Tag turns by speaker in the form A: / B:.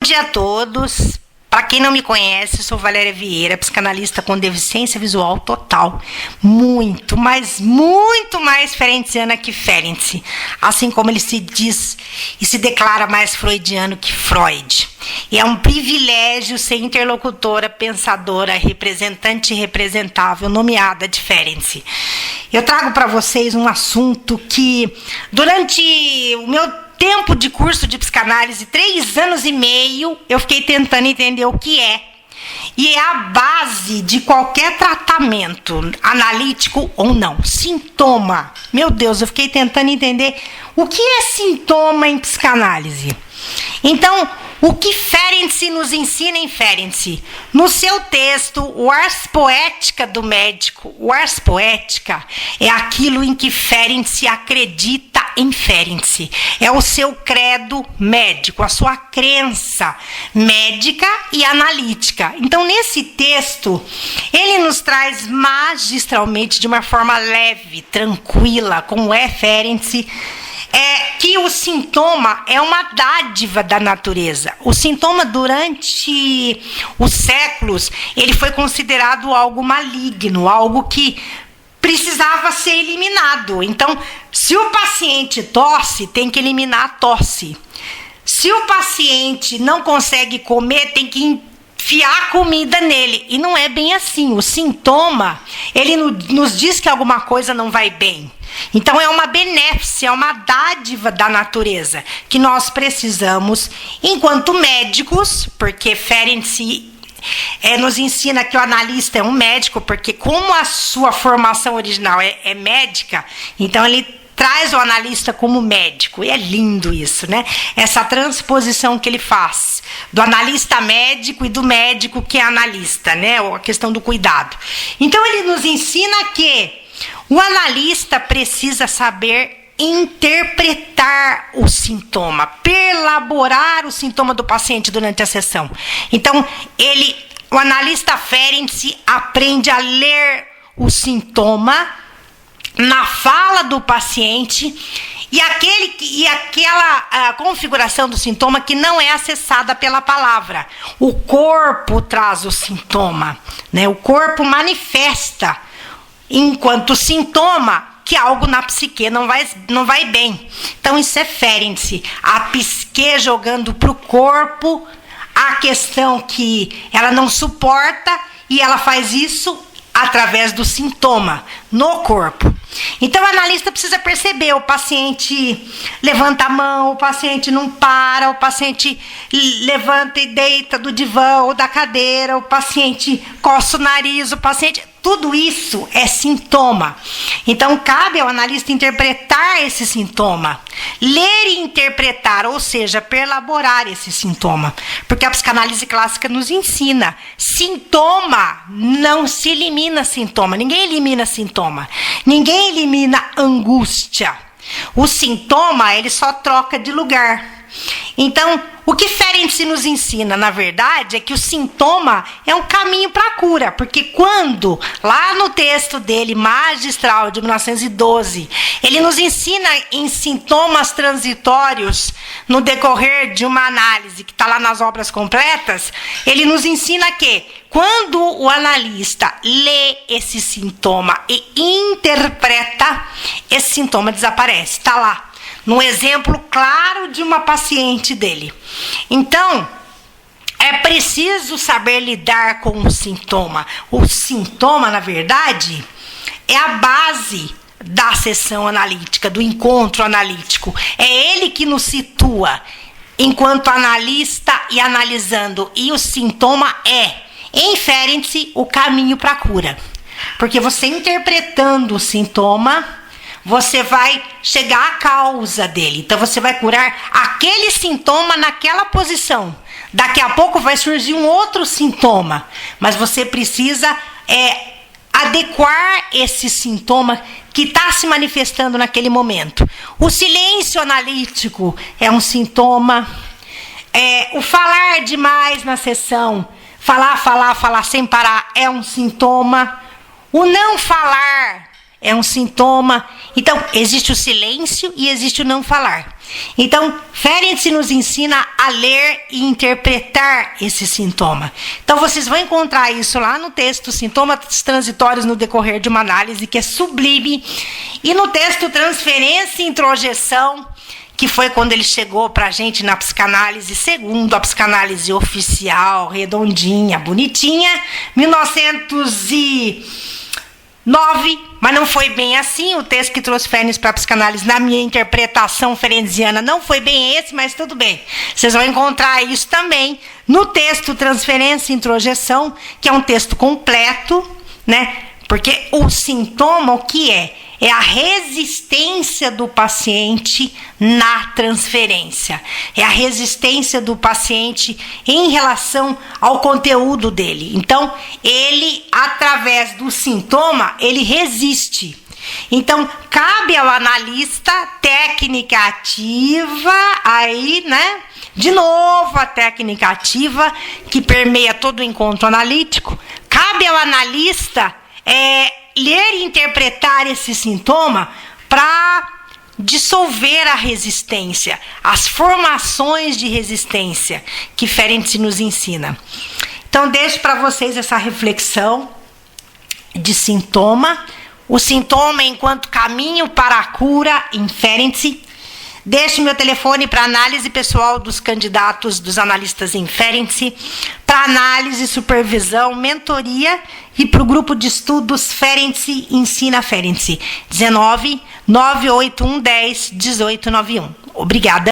A: Dia a todos. Para quem não me conhece, sou Valéria Vieira, psicanalista com deficiência visual total. Muito mais ferenciana que Ferenczi. Assim como ele se diz e se declara mais freudiano que Freud. E é um privilégio ser interlocutora, pensadora, representante e representável, nomeada de Ferenczi. Eu trago para vocês um assunto que, durante o meu tempo de curso de psicanálise, 3 anos e meio, eu fiquei tentando entender o que é. E é a base de qualquer tratamento, analítico ou não. Sintoma. Meu Deus, eu fiquei tentando entender o que é sintoma em psicanálise. Então, o que Ferenczi nos ensina em Ferenczi? No seu texto, o Ars Poética do Médico. O Ars Poética é aquilo em que Ferenczi acredita em Ferenczi. É o seu credo médico, a sua crença médica e analítica. Então, nesse texto, ele nos traz magistralmente, de uma forma leve, tranquila, como é Ferenczi, que o sintoma é uma dádiva da natureza. O sintoma, durante os séculos, ele foi considerado algo maligno, algo que precisava ser eliminado. Então, se o paciente tosse, tem que eliminar a tosse. Se o paciente não consegue comer, tem que enfiar comida nele. E não é bem assim. O sintoma, ele nos diz que alguma coisa não vai bem. Então, é uma benéfice, é uma dádiva da natureza que nós precisamos, enquanto médicos, porque Ferenczi nos ensina que o analista é um médico, porque como a sua formação original é médica, então ele traz o analista como médico. E é lindo isso, né? Essa transposição que ele faz do analista médico e do médico que é analista, né? A questão do cuidado. Então, ele nos ensina que o analista precisa saber interpretar o sintoma, elaborar o sintoma do paciente durante a sessão. Então, o analista Ferenczi aprende a ler o sintoma na fala do paciente e aquela configuração do sintoma que não é acessada pela palavra. O corpo traz o sintoma, né? O corpo manifesta, enquanto sintoma, que algo na psique não vai bem. Então, isso é Ferenczi. A psique jogando para o corpo a questão que ela não suporta, e ela faz isso através do sintoma no corpo. Então, o analista precisa perceber: o paciente levanta a mão, o paciente não para, o paciente levanta e deita do divã ou da cadeira, o paciente coça o nariz, o paciente... Tudo isso é sintoma. Então, cabe ao analista interpretar esse sintoma, ler e interpretar, ou seja, elaborar esse sintoma. Porque a psicanálise clássica nos ensina: sintoma não se elimina sintoma. Ninguém elimina sintoma. Ninguém elimina angústia. O sintoma, ele só troca de lugar. Então, o que Ferenczi nos ensina, na verdade, é que o sintoma é um caminho para a cura, porque quando, lá no texto dele, magistral, de 1912, ele nos ensina em sintomas transitórios, no decorrer de uma análise, que está lá nas obras completas, ele nos ensina que, quando o analista lê esse sintoma e interpreta, esse sintoma desaparece, está lá. No exemplo claro de uma paciente dele. Então, é preciso saber lidar com o sintoma. O sintoma, na verdade, é a base da sessão analítica, do encontro analítico. É ele que nos situa enquanto analista e analisando. E o sintoma é, em Ferenczi, o caminho para a cura. Porque você interpretando o sintoma, você vai chegar à causa dele. Então, você vai curar aquele sintoma naquela posição. Daqui a pouco vai surgir um outro sintoma. Mas você precisa adequar esse sintoma que está se manifestando naquele momento. O silêncio analítico é um sintoma. O falar demais na sessão, falar sem parar, é um sintoma. O não falar é um sintoma. Então, existe o silêncio e existe o não falar. Então, Ferenczi nos ensina a ler e interpretar esse sintoma. Então, vocês vão encontrar isso lá no texto Sintomas Transitórios no Decorrer de uma Análise, que é sublime, e no texto Transferência e Introjeção, que foi quando ele chegou para a gente na psicanálise, segundo a psicanálise oficial, redondinha, bonitinha, 1909, mas não foi bem assim. O texto que trouxe Ferenczi para a psicanálise, na minha interpretação ferenciana, não foi bem esse, mas tudo bem. Vocês vão encontrar isso também no texto Transferência e Introjeção, que é um texto completo, né? Porque o sintoma, o que é? É a resistência do paciente na transferência. É a resistência do paciente em relação ao conteúdo dele. Então, ele, através do sintoma, ele resiste. Então, cabe ao analista técnica ativa, aí, né? De novo, a técnica ativa, que permeia todo o encontro analítico. Cabe ao analista ler e interpretar esse sintoma para dissolver a resistência, as formações de resistência que Ferenczi nos ensina. Então, deixo para vocês essa reflexão de sintoma, o sintoma enquanto caminho para a cura em Ferenczi. Deixo meu telefone para análise pessoal dos candidatos, dos analistas em Ferenczi, para análise, supervisão, mentoria e para o grupo de estudos Ferenczi Ensina Ferenczi. 19 981 10 1891. Obrigada.